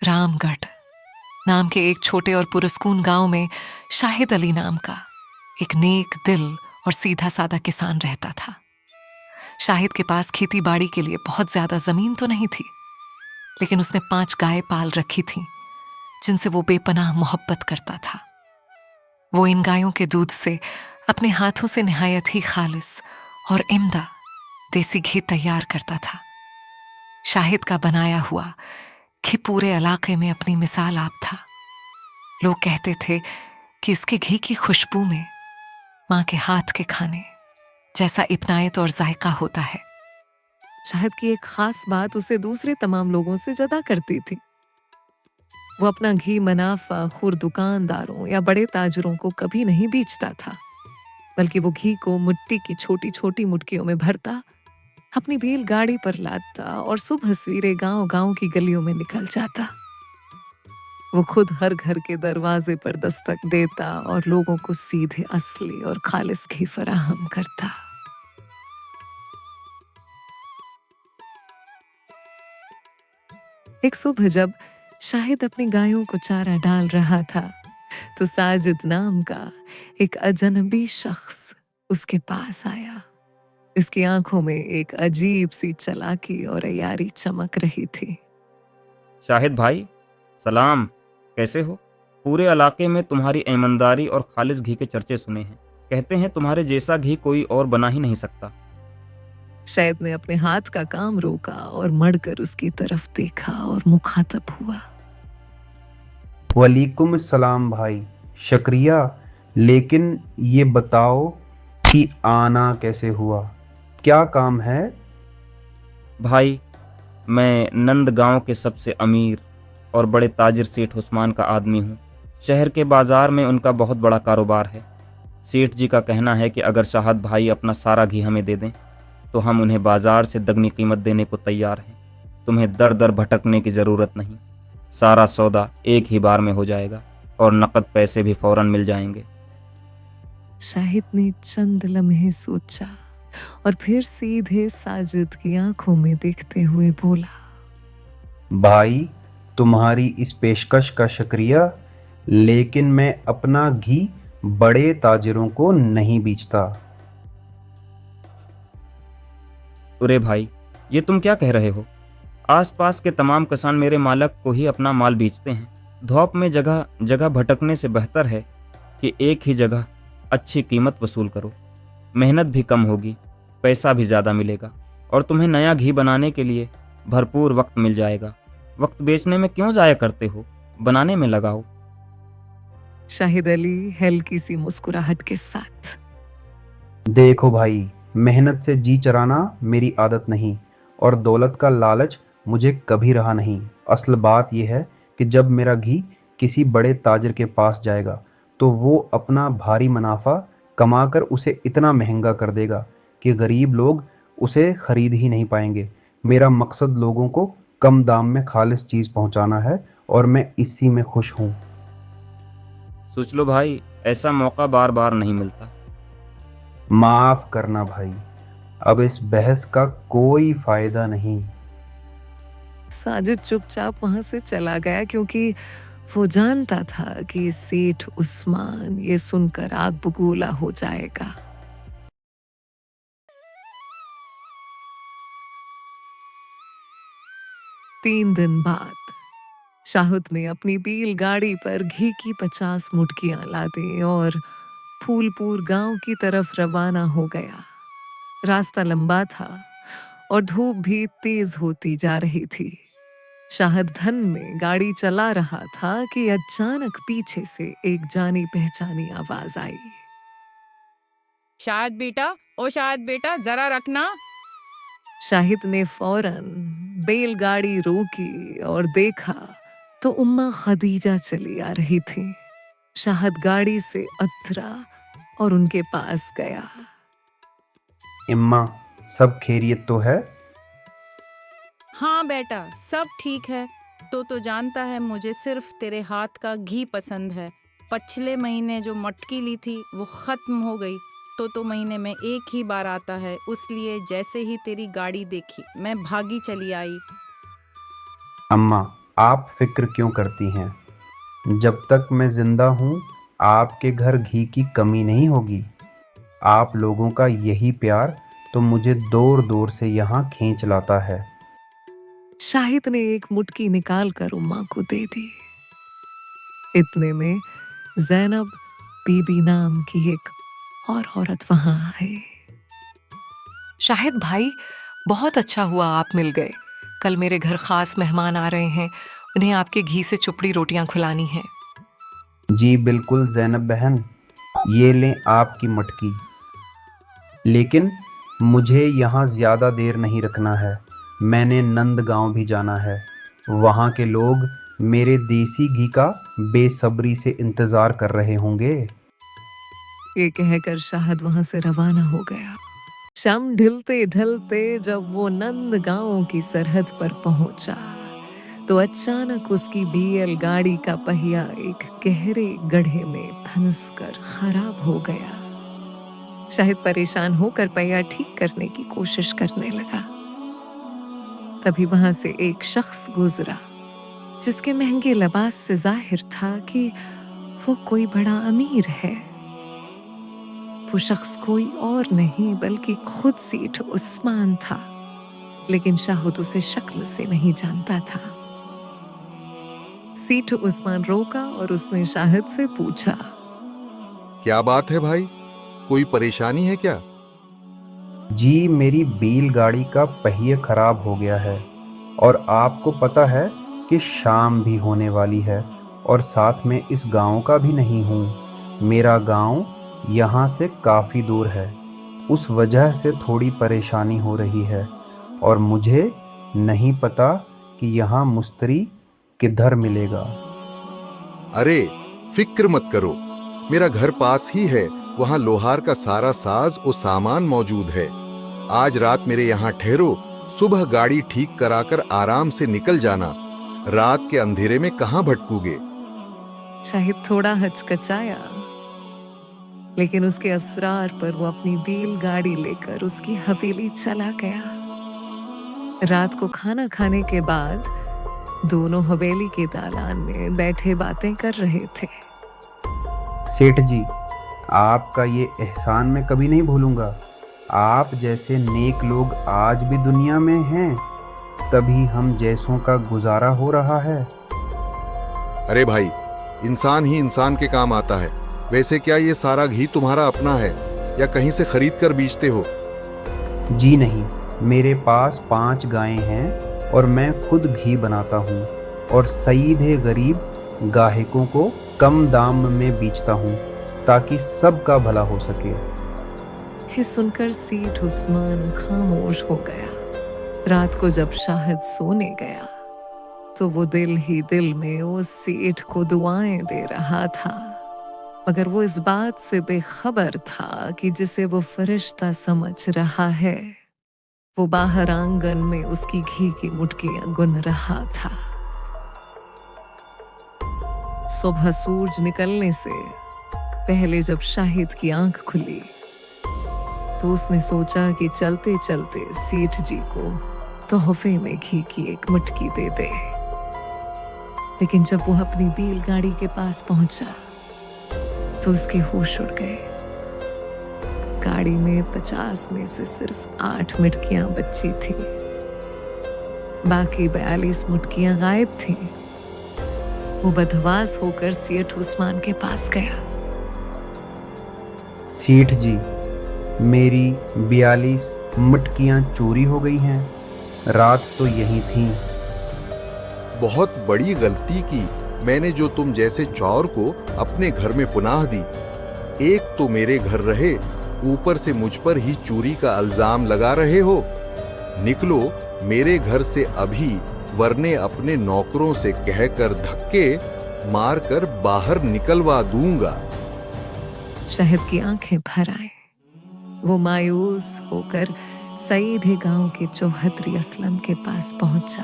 रामगढ़ नाम के एक छोटे और पुरस्कून गांव में शाहिद अली नाम का एक नेक दिल और सीधा साधा किसान रहता था। शाहिद के पास खेती बाड़ी के लिए बहुत ज्यादा जमीन तो नहीं थी, लेकिन उसने 5 गाय पाल रखी थीं, जिनसे वो बेपनाह मोहब्बत करता था। वो इन गायों के दूध से अपने हाथों से निहायत ही खालिस और इम्दा देसी घी तैयार करता था। शाहिद का बनाया हुआ घी पूरे इलाके में अपनी मिसाल आप था। लोग कहते थे कि उसके घी की खुशबू में माँ के हाथ के खाने जैसा इब्नायत और जायका होता है। शाहिद की एक खास बात उसे दूसरे तमाम लोगों से जुदा करती थी। वो अपना घी मुनाफा खुर दुकानदारों या बड़े ताजरों को कभी नहीं बेचता था, बल्कि वो घी को मिट्टी की छोटी छोटी मुटकियों में भरता, अपनी बैलगाड़ी पर लादता और सुबह सवेरे गांव गांव की गलियों में निकल जाता। वो खुद हर घर के दरवाजे पर दस्तक देता और लोगों को सीधे असली और खालिस घी फराहम करता। एक सुबह जब शाहिद अपनी गायों को चारा डाल रहा था, तो साजिद नाम का एक अजनबी शख्स उसके पास आया। इसकी आंखों में एक अजीब सी चालाकी और अयारी चमक रही थी। शाहिद भाई, सलाम। कैसे हो? पूरे इलाके में तुम्हारी ईमानदारी और खालिस घी के चर्चे सुने हैं। कहते हैं तुम्हारे जैसा घी कोई और बना ही नहीं सकता। शाहिद ने अपने हाथ का काम रोका और मड़कर उसकी तरफ देखा और मुखातब हुआ। वालेकुम सलाम भाई, शुक्रिया। लेकिन ये बताओ कि आना कैसे हुआ, क्या काम है? भाई, मैं नंद गांव के सबसे अमीर और बड़े ताजिर सेठ उस्मान का आदमी हूँ। शहर के बाजार में उनका बहुत बड़ा कारोबार है। सेठ जी का कहना है कि अगर शाहिद भाई अपना सारा घी हमें दे दें तो हम उन्हें बाजार से दगनी कीमत देने को तैयार हैं। तुम्हें दर दर भटकने की ज़रूरत नहीं। सारा सौदा एक ही बार में हो जाएगा और नकद पैसे भी फौरन मिल जाएंगे। शाहिद ने चंद लम्हे सोचा और फिर सीधे साजिद की आंखों में देखते हुए बोला, भाई, तुम्हारी इस पेशकश का शुक्रिया, लेकिन मैं अपना घी बड़े ताजिरों को नहीं बेचता। अरे भाई, ये तुम क्या कह रहे हो? आसपास के तमाम किसान मेरे मालक को ही अपना माल बेचते हैं। धौप में जगह जगह भटकने से बेहतर है कि एक ही जगह अच्छी कीमत वसूल करो। मेहनत भी कम होगी, पैसा भी ज़्यादा मिलेगा और तुम्हें नया घी बनाने के लिए भरपूर वक्त मिल जाएगा। वक्त बेचने में क्यों ज़ाया करते हो? बनाने में लगाओ। शाहिद अली हल्की सी मुस्कुराहट के साथ, देखो भाई, मेहनत से जी चराना मेरी आदत नहीं और दौलत का लालच मुझे कभी रहा नहीं। असल बात यह है कि जब मेरा घी किसी बड़े ताजिर के पास जाएगा तो वो अपना भारी मुनाफा कमाकर उसे इतना महंगा कर देगा कि गरीब लोग उसे खरीद ही नहीं पाएंगे। मेरा मकसद लोगों को कम दाम में खालिस चीज़ पहुंचाना है और मैं इसी में खुश हूँ। सोच लो भाई, ऐसा मौका बार बार नहीं मिलता। माफ करना भाई, अब इस बहस का कोई फायदा नहीं। साजिद चुपचाप वहां से चला गया, क्योंकि वो जानता था कि सेठ उस्मान ये सुनकर आग बबूला हो जाएगा। तीन दिन बाद शाहिद ने अपनी बैलगाड़ी पर घी की 50 मुटकियां लादी और फूलपुर गांव की तरफ रवाना हो गया। रास्ता लंबा था और धूप भी तेज होती जा रही थी। शाहिद धन में गाड़ी चला रहा था कि अचानक पीछे से एक जानी पहचानी आवाज आई। शाहिद बेटा, ओ शाहिद बेटा, जरा रखना। शाहिद ने फौरन बैलगाड़ी रोकी और देखा तो उम्मा खदीजा चली आ रही थी। शाहिद गाड़ी से उतरा और उनके पास गया। इम्मा, सब खैरियत तो है? हाँ बेटा, सब ठीक है। तो जानता है मुझे सिर्फ तेरे हाथ का घी पसंद है। पिछले महीने जो मटकी ली थी वो खत्म हो गई। तो महीने में एक ही बार आता है, इसलिए जैसे ही तेरी गाड़ी देखी मैं भागी चली आई। अम्मा, आप फिक्र क्यों करती हैं? जब तक मैं जिंदा हूँ आपके घर घी की कमी नहीं होगी। आप लोगों का यही प्यार तो मुझे दूर दूर से यहाँ खींच लाता है। शाहिद ने एक मुट्ठी निकालकर उम्मा को दे दी। इतने में जैनब बीबी नाम की एक और औरत वहां आई। शाहिद भाई, बहुत अच्छा हुआ आप मिल गए। कल मेरे घर खास मेहमान आ रहे हैं, उन्हें आपके घी से चुपड़ी रोटियां खिलानी हैं। जी बिल्कुल जैनब बहन, ये लें आपकी मटकी। लेकिन मुझे यहाँ ज़्यादा देर नहीं रखना है। मैंने नंद गांव भी जाना है। वहाँ के लोग मेरे देसी घी का बेसब्री से इंतज़ार कर रहे होंगे। ये कहकर शाहिद वहां से रवाना हो गया। शाम ढलते ढलते जब वो नंद गांव की सरहद पर पहुंचा तो अचानक उसकी बीएल गाड़ी का पहिया एक गहरे गड्ढे में फंसकर खराब हो गया। शाहिद परेशान होकर पहिया ठीक करने की कोशिश करने लगा। तभी वहां से एक शख्स गुजरा जिसके महंगे लिबास से जाहिर था कि वो कोई बड़ा अमीर है। वो शख्स कोई और नहीं बल्कि खुद सेठ उस्मान था, लेकिन शाहिद उसे शक्ल से नहीं जानता था। सेठ उस्मान रोका और उसने शाहिद से पूछा, क्या बात है भाई, कोई परेशानी है क्या? जी मेरी बैलगाड़ी का पहिया खराब हो गया है और आपको पता है कि शाम भी होने वाली है और साथ में इस गांव का भी नहीं हूँ। मेरा गांव यहाँ से काफ़ी दूर है, उस वजह से थोड़ी परेशानी हो रही है और मुझे नहीं पता कि यहाँ मुस्तरी किधर मिलेगा। अरे फिक्र मत करो, मेरा घर पास ही है। वहाँ लोहार का सारा साज और सामान मौजूद है। आज रात मेरे यहाँ ठहरो, सुबह गाड़ी ठीक कराकर आराम से निकल जाना। रात के अंधेरे में कहाँ भटकोगे? शाहिद थोड़ा हचकचाया, लेकिन उसके असरार पर वो अपनी बैलगाड़ी लेकर उसकी हवेली चला गया। रात को खाना खाने के बाद दोनों हवेली के दालान में बैठे बातें कर रहे थे। सेठ जी, आपका ये एहसान मैं कभी नहीं भूलूंगा। आप जैसे नेक लोग आज भी दुनिया में हैं, तभी हम जैसों का गुजारा हो रहा है। अरे भाई, इंसान ही इंसान के काम आता है। वैसे क्या ये सारा घी तुम्हारा अपना है या कहीं से खरीद कर बेचते हो? जी नहीं, मेरे पास 5 गायें हैं और मैं खुद घी बनाता हूँ और सीधे गरीब गाहकों को कम दाम में बेचता हूँ ताकि सबका भला हो सके। ये सुनकर सेठ उस्मान खामोश हो गया। रात को जब शाहिद सोने गया तो वो दिल ही दिल में उस सेठ को दुआएं दे रहा था, मगर वो इस बात से बेखबर था कि जिसे वो फरिश्ता समझ रहा है वो बाहर आंगन में उसकी घी की मुटकियां गुन रहा था। सुबह सूरज निकलने से पहले जब शाहिद की आंख खुली तो उसने सोचा कि चलते चलते सेठ जी को तोहफे में घी की एक मटकी दे दे। लेकिन जब वो अपनी बैलगाड़ी के पास पहुंचा तो उसके होश उड़ गए। गाड़ी में 50 में से सिर्फ 8 मटकियां बची थी, बाकी 42 मटकियां गायब थी। वो बदहवास होकर सेठ उस्मान के पास गया। सेठ जी, मेरी 42 मटकियां चोरी हो गई हैं। रात तो यही थी। बहुत बड़ी गलती की मैंने जो तुम जैसे चौर को अपने घर में पुनाह दी। एक तो मेरे घर रहे, ऊपर से मुझ पर ही चोरी का इल्जाम लगा रहे हो। निकलो मेरे घर से अभी, वरने अपने नौकरों से कहकर धक्के मारकर बाहर निकलवा दूंगा। शाहिद की आंखें भर आए। वो मायूस होकर सईदे गांव के चौहद्री असलम के पास पहुंचा,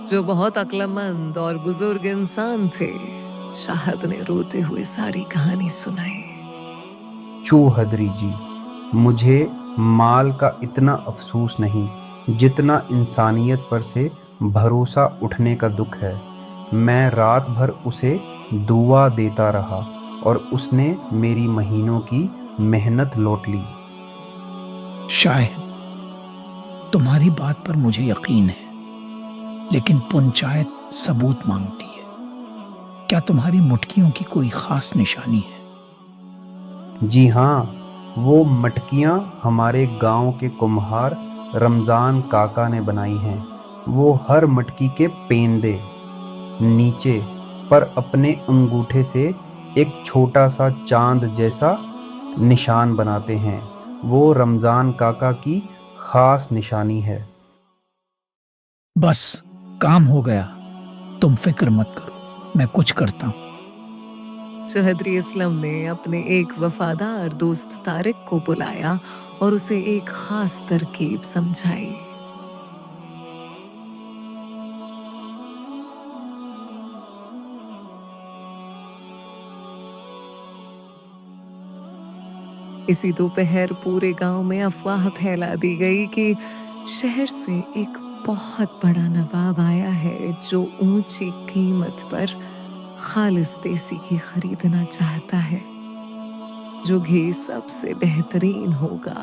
जो बहुत अक्लमंद और बुजुर्ग इंसान थे। शाहिद ने रोते हुए सारी कहानी सुनाई। चौहद्री जी, मुझे माल का इतना अफसोस नहीं जितना इंसानियत पर से भरोसा उठने का दुख है। मैं रात भर उसे दुआ देता रहा और उसने मेरी महीनों की मेहनत लौट ली। शायद तुम्हारी बात पर मुझे यकीन है, लेकिन पंचायत सबूत मांगती है। क्या तुम्हारी मुटकियों की कोई खास निशानी है? जी हाँ, वो मटकियाँ हमारे गांव के कुम्हार रमजान काका ने बनाई हैं। वो हर मटकी के पेंदे नीचे पर अपने अंगूठे से एक छोटा सा चांद जैसा निशान बनाते हैं। वो रमजान काका की खास निशानी है। बस, काम हो गया। तुम फिक्र मत करो, मैं कुछ करता हूँ। चौधरी असलम ने अपने एक वफादार दोस्त तारिक को बुलाया और उसे एक खास तरकीब समझाई। इसी दोपहर पूरे गांव में अफवाह फैला दी गई कि शहर से एक बहुत बड़ा नवाब आया है जो ऊंची कीमत पर खालिस देसी घी खरीदना चाहता है। जो घी सबसे बेहतरीन होगा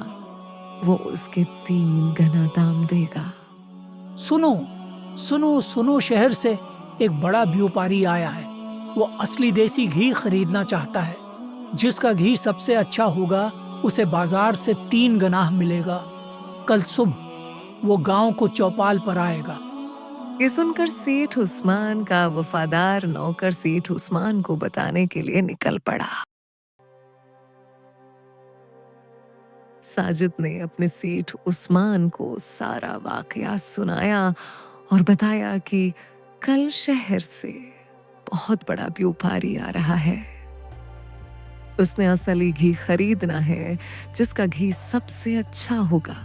वो उसके 3 गुना दाम देगा। सुनो सुनो सुनो, शहर से एक बड़ा व्यापारी आया है। वो असली देसी घी खरीदना चाहता है। जिसका घी सबसे अच्छा होगा उसे बाजार से 3 गुना मिलेगा। कल सुबह वो गांव को चौपाल पर आएगा। ये सुनकर सेठ उस्मान का वफादार नौकर सेठ उस्मान को बताने के लिए निकल पड़ा। साजिद ने अपने सेठ उस्मान को सारा वाकया सुनाया और बताया कि कल शहर से बहुत बड़ा व्यापारी आ रहा है। उसने असली घी खरीदना है जिसका घी सबसे अच्छा होगा।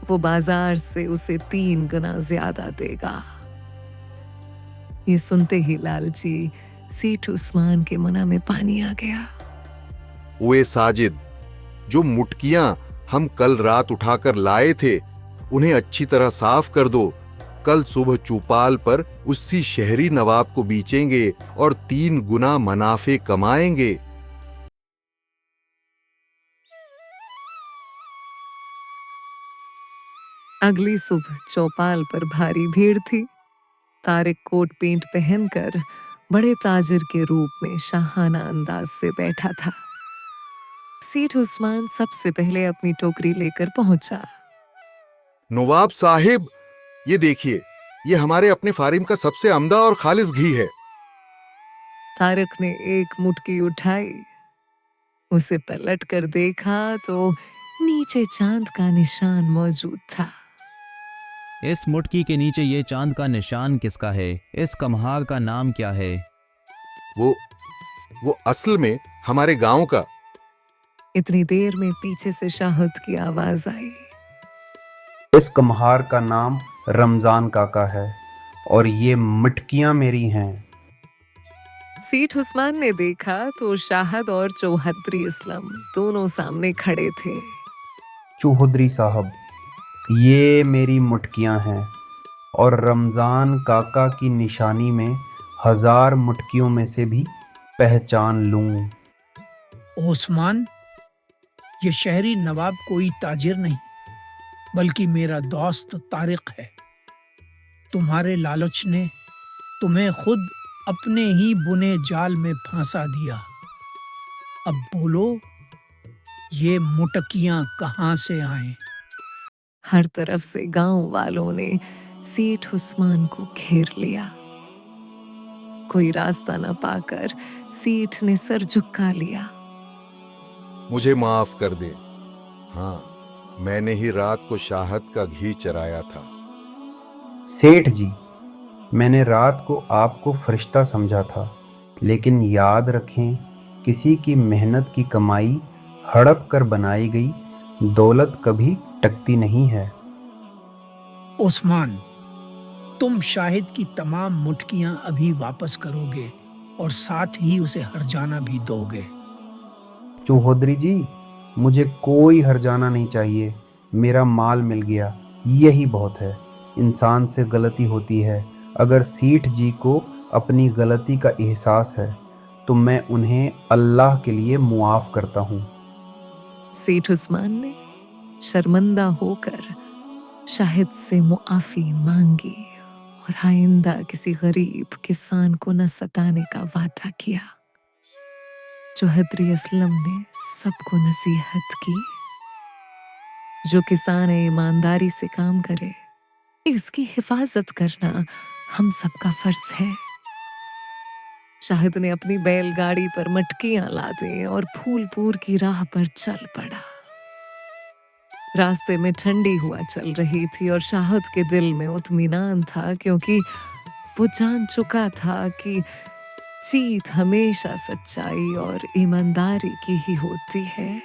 वो बाजार से उसे 3 गुना ज्यादा देगा। ये सुनते ही लालची सेठ उस्मान के मुंह में पानी आ गया। ओए साजिद, जो मुटकियां हम कल रात उठाकर लाए थे उन्हें अच्छी तरह साफ कर दो। कल सुबह चौपाल पर उसी शहरी नवाब को बेचेंगे और 3 गुना मुनाफे कमाएंगे। अगली सुबह चौपाल पर भारी भीड़ थी। तारिक कोट पेंट पहनकर बड़े ताजिर के रूप में शाहाना अंदाज से बैठा था। सेठ उस्मान सबसे पहले अपनी टोकरी लेकर पहुंचा। नवाब साहिब, ये देखिए, ये हमारे अपने फार्म का सबसे अमदा और खालिस घी है। तारिक ने एक मुट्ठी उठाई, उसे पलट कर देखा तो नीचे चांद का निशान मौजूद था। इस मुटकी के नीचे ये चांद का निशान किसका है? इस कम्हार का नाम क्या है? वो असल में हमारे गांव का। इतनी देर में पीछे से शाहद की आवाज आई। इस कम्हार का नाम रमजान काका है और ये मटकियां मेरी हैं। सेठ उस्मान ने देखा तो शाहद और चौधरी असलम दोनों सामने खड़े थे। चौधरी साहब, ये मेरी मुटकियां हैं और रमजान काका की निशानी में 1000 मुटकियों में से भी पहचान लूं। ओस्मान, ये शहरी नवाब कोई ताजिर नहीं बल्कि मेरा दोस्त तारिक है। तुम्हारे लालच ने तुम्हें खुद अपने ही बुने जाल में फंसा दिया। अब बोलो, ये मुटकियां कहां से आए? हर तरफ से गांव वालों ने सेठ उस्मान को घेर लिया। कोई रास्ता न पाकर सेठ ने सर झुका लिया। मुझे माफ कर दे। हाँ, मैंने ही रात को शाहद का घी चराया था। सेठ जी, मैंने रात को आपको फरिश्ता समझा था, लेकिन याद रखें, किसी की मेहनत की कमाई हड़प कर बनाई गई दौलत कभी टकती नहीं है। ओस्मान, तुम शाहिद की तमाम मुटकियां अभी वापस करोगे और साथ ही उसे हर्जाना भी दोगे। चौधरी जी, मुझे कोई हर्जाना नहीं चाहिए। मेरा माल मिल गया, यही बहुत है। इंसान से गलती होती है। अगर सेठ जी को अपनी गलती का एहसास है तो मैं उन्हें अल्लाह के लिए मुआफ करता हूँ। सेठ उस्मान ने शर्मिंदा होकर शाहिद से मुआफी मांगी और आइंदा किसी गरीब किसान को न सताने का वादा किया। चौधरी असलम ने सबको नसीहत की, जो किसान ईमानदारी से काम करे इसकी हिफाजत करना हम सबका फर्ज है। शाहिद ने अपनी बैलगाड़ी पर मटकियां लादे और फूलपुर की राह पर चल पड़ा। रास्ते में ठंडी हुआ चल रही थी और शाहिद के दिल में इत्मीनान था, क्योंकि वो जान चुका था कि जीत हमेशा सच्चाई और ईमानदारी की ही होती है।